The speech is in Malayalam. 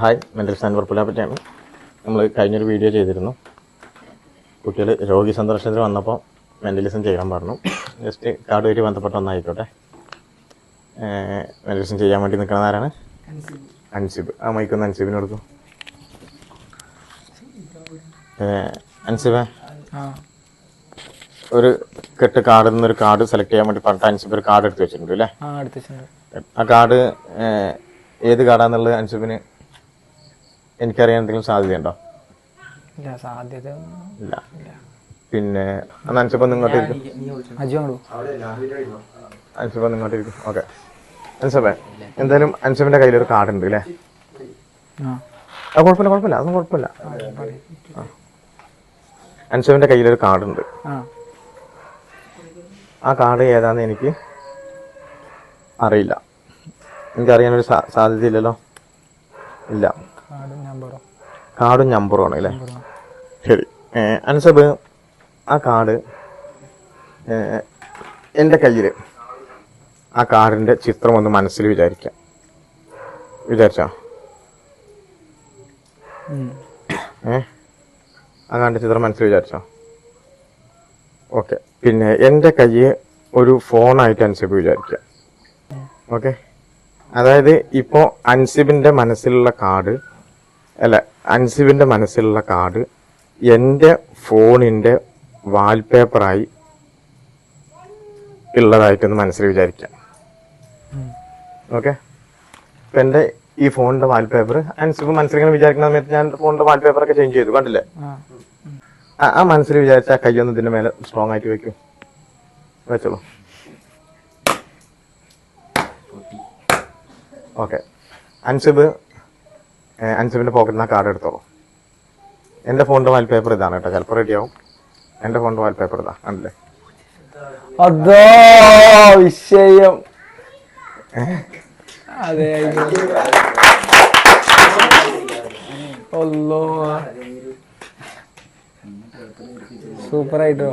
Hi, mentalist Anwar പുലാപ്പറ്റയാണ്. നമ്മൾ കഴിഞ്ഞൊരു വീഡിയോ ചെയ്തിരുന്നു. കുട്ടികൾ രോഗി സന്ദർശനത്തിന് വന്നപ്പോൾ മെന്റലിസം ചെയ്യാൻ പറഞ്ഞു. ജസ്റ്റ് കാർഡുമായിട്ട് ബന്ധപ്പെട്ട ഒന്നായിക്കോട്ടെ. മെന്റലിസം ചെയ്യാൻ വേണ്ടി നിൽക്കുന്ന ആരാണ്? അൻസിബ്. ആ മൈക്കൊന്ന് അൻസിബിന് കൊടുക്കും. അൻസിബ്, ഒരു കെട്ട് കാർഡിൽ നിന്നൊരു കാർഡ് സെലക്ട് ചെയ്യാൻ വേണ്ടി പറഞ്ഞിട്ട് അൻസിബ് ഒരു കാർഡ് എടുത്ത് വെച്ചിട്ടുണ്ട് അല്ലേ? ആ കാർഡ് ഏത് കാർഡാന്നുള്ളത് അൻസിബിന് എനിക്കറിയാൻ എന്തെങ്കിലും സാധ്യതയുണ്ടോ? ഇല്ല. പിന്നെ അൻസിബ് ഒന്ന് ഇങ്ങോട്ട് ഇരിക്കും. അൻസിബ് ഒന്ന് ഇങ്ങോട്ട് ഇരിക്കും. ഓക്കെ അൻസിബേ, എന്തായാലും അൻസിബിന്റെ കയ്യിലൊരു കാർഡ് ഉണ്ട് അല്ലേ? കുഴപ്പമില്ല, അതൊന്നും കുഴപ്പമില്ല. അൻസിബിന്റെ കയ്യിലൊരു കാർഡ് ഉണ്ട്. ആ കാർഡ് ഏതാന്ന് എനിക്ക് അറിയില്ല. എനിക്കറിയാനൊരു സാധ്യതയില്ലല്ലോ. ഇല്ല. കാർഡും നമ്പറും ആണ് അല്ലേ? ശരി. അൻസബ്, ആ കാർഡ് എൻ്റെ കയ്യിൽ, ആ കാർഡിൻ്റെ ചിത്രം ഒന്ന് മനസ്സിൽ വിചാരിച്ചോ? ആ കാർഡിൻ്റെ ചിത്രം മനസ്സിൽ വിചാരിച്ചോ? ഓക്കെ. പിന്നെ എൻ്റെ കയ്യിൽ ഒരു ഫോണായിട്ട് അൻസിബ് വിചാരിക്കുക. ഓക്കെ. അതായത് ഇപ്പോൾ അൻസിബിൻ്റെ മനസ്സിലുള്ള കാർഡ് അൻസിബിൻ്റെ മനസ്സിലുള്ള കാർഡ് എൻ്റെ ഫോണിൻ്റെ വാൾപേപ്പറായി ഉള്ളതായിട്ടൊന്ന് മനസ്സിൽ വിചാരിക്കാം. ഓക്കെ. ഇപ്പം എൻ്റെ ഈ ഫോണിൻ്റെ വാൾപേപ്പർ അൻസിബ് മനസ്സിലിങ്ങനെ വിചാരിക്കുന്ന സമയത്ത് ഞാൻ ഫോണിൻ്റെ വാൾപേപ്പറൊക്കെ ചേഞ്ച് ചെയ്തു, കണ്ടില്ലേ? ആ മനസ്സിൽ വിചാരിച്ച ആ കൈയൊന്ന് ഇതിൻ്റെ മേലെ സ്ട്രോങ് ആയിട്ട് വെക്കൂ. വെച്ചോളൂ. ഓക്കെ. അൻസിബിന്റെ പോക്കറ്റിൽ നിന്ന് ആ കാർഡ് എടുത്തോളൂ. എൻ്റെ ഫോണിൻ്റെ വാൾപേപ്പർ ഇതാണ് കേട്ടോ. ചിലപ്പോൾ റെഡിയാവും. എൻ്റെ ഫോണിൻ്റെ വാൾപേപ്പർ ഇതാ, കണ്ടില്ലേ? അതോ വിഷയം. അതെ, സൂപ്പർ ആയിട്ടോ.